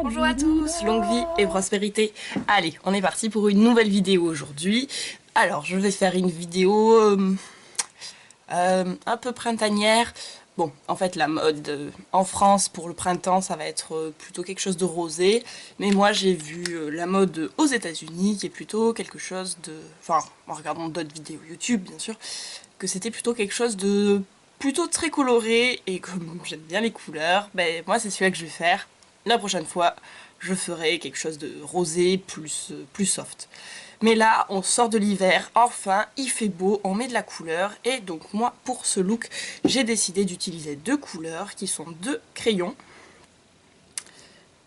Bonjour à tous, longue vie et prospérité. Allez, on est parti pour une nouvelle vidéo aujourd'hui. Alors, je vais faire une vidéo un peu printanière. Bon, en fait, la mode en France pour le printemps, ça va être plutôt quelque chose de rosé. Mais moi, j'ai vu la mode aux États-Unis qui est plutôt quelque chose de... Enfin, en regardant d'autres vidéos YouTube, bien sûr, que c'était plutôt quelque chose de plutôt très coloré. Et comme j'aime bien les couleurs, ben moi, c'est celui-là que je vais faire. La prochaine fois, je ferai quelque chose de rosé, plus soft. Mais là, on sort de l'hiver, enfin, il fait beau, on met de la couleur. Et donc moi, pour ce look, j'ai décidé d'utiliser deux couleurs, qui sont deux crayons.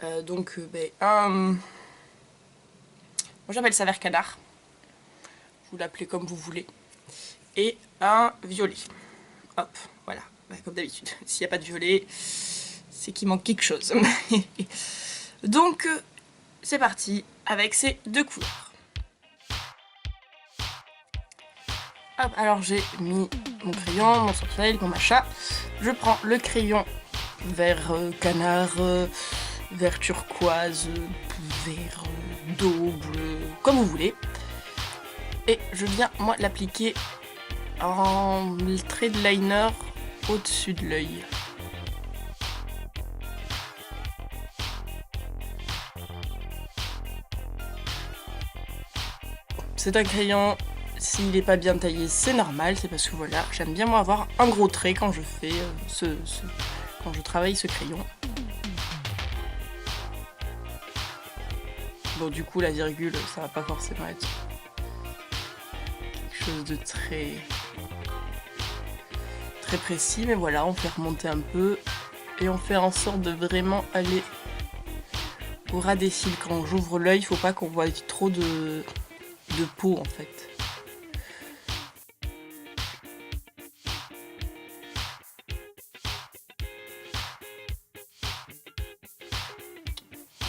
Moi j'appelle ça vert canard. Vous l'appelez comme vous voulez. Et un violet. Hop, voilà, comme d'habitude. S'il n'y a pas de violet, c'est qu'il manque quelque chose. Donc, c'est parti avec ces deux couleurs. Hop, alors j'ai mis mon crayon, mon sortilège, mon machin. Je prends le crayon vert canard, vert turquoise, vert d'eau, bleu, comme vous voulez. Et je viens, moi, l'appliquer en trait de liner au-dessus de l'œil. C'est un crayon, s'il n'est pas bien taillé, c'est normal, c'est parce que voilà, j'aime bien moi avoir un gros trait quand je fais quand je travaille ce crayon. Bon, du coup, la virgule, ça va pas forcément être quelque chose de très précis, mais voilà, on fait remonter un peu et on fait en sorte de vraiment aller au ras des cils. Quand j'ouvre l'œil, il faut pas qu'on voit trop de peau en fait.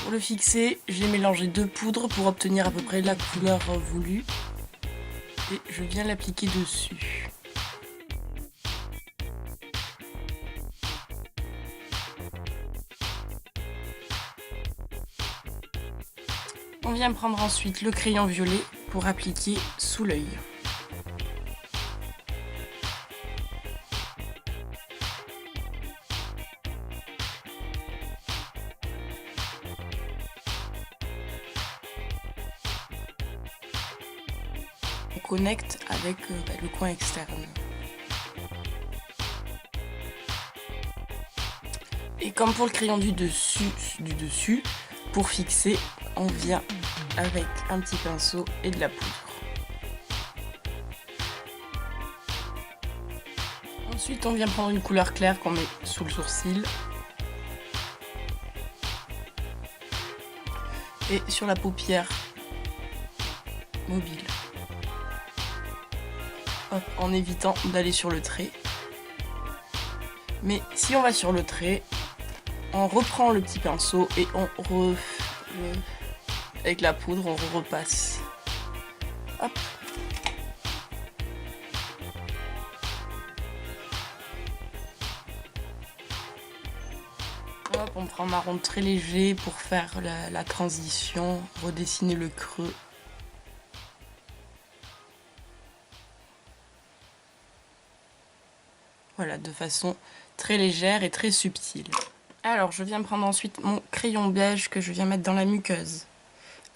Pour le fixer, j'ai mélangé deux poudres pour obtenir à peu près la couleur voulue et je viens l'appliquer dessus. On vient prendre ensuite le crayon violet pour appliquer sous l'œil. On connecte avec le coin externe. Et comme pour le crayon du dessus, pour fixer, on vient avec un petit pinceau et de la poudre. Ensuite, on vient prendre une couleur claire qu'on met sous le sourcil. Et sur la paupière mobile. Hop, en évitant d'aller sur le trait. Mais si on va sur le trait, on reprend le petit pinceau et avec la poudre, on repasse. Hop. Hop, on prend un marron très léger pour faire la transition, redessiner le creux. Voilà, de façon très légère et très subtile. Alors, je viens prendre ensuite mon crayon beige que je viens mettre dans la muqueuse.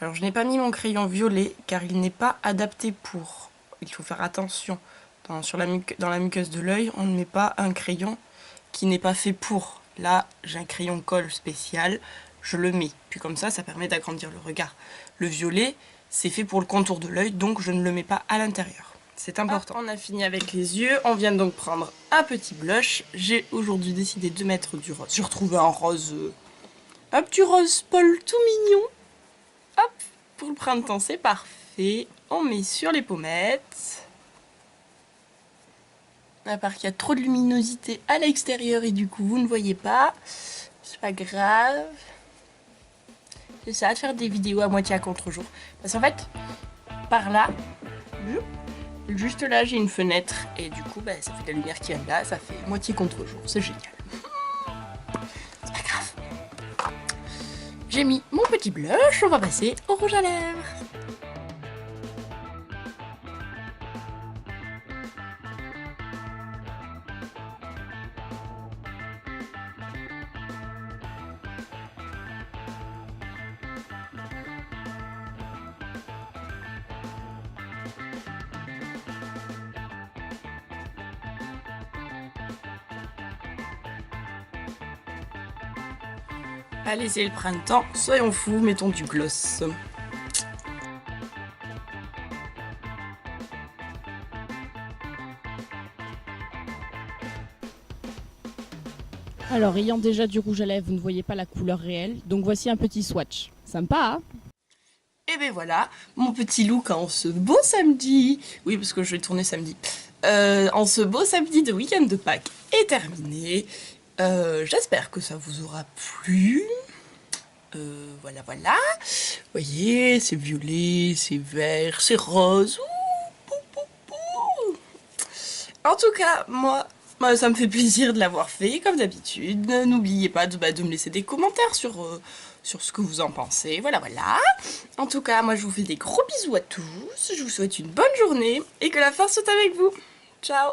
Alors, je n'ai pas mis mon crayon violet car il n'est pas adapté pour. Il faut faire attention. Dans la muqueuse de l'œil, on ne met pas un crayon qui n'est pas fait pour. Là, j'ai un crayon colle spécial, je le mets. Puis comme ça permet d'agrandir le regard. Le violet, c'est fait pour le contour de l'œil, donc je ne le mets pas à l'intérieur. C'est important. On a fini avec les yeux, on vient donc prendre un petit blush. J'ai aujourd'hui décidé de mettre du rose. J'ai retrouvé un rose, un petit rose Paul tout mignon. Hop, pour le printemps c'est parfait. On met sur les pommettes. À part qu'il y a trop de luminosité à l'extérieur et du coup vous ne voyez pas. C'est pas grave. J'essaie de faire des vidéos à moitié à contre-jour. Parce qu'en fait, par là, Juste là, j'ai une fenêtre et du coup, bah, ça fait de la lumière qui vient de là, ça fait moitié contre-jour, c'est génial. C'est pas grave. J'ai mis mon petit blush, on va passer au rouge à lèvres. Allez, c'est le printemps, soyons fous, mettons du gloss. Alors, ayant déjà du rouge à lèvres, vous ne voyez pas la couleur réelle, donc voici un petit swatch. Sympa, hein? Et ben voilà, mon petit look en ce beau samedi. Oui, parce que je vais tourner samedi. En ce beau samedi de week-end de Pâques est terminé. J'espère que ça vous aura plu. Voilà, voilà. Vous voyez, c'est violet, c'est vert, c'est rose. Ouh, pou, pou, pou. En tout cas, moi, ça me fait plaisir de l'avoir fait, comme d'habitude. N'oubliez pas de me laisser des commentaires sur ce que vous en pensez. Voilà, voilà. En tout cas, moi, je vous fais des gros bisous à tous. Je vous souhaite une bonne journée et que la force soit avec vous. Ciao!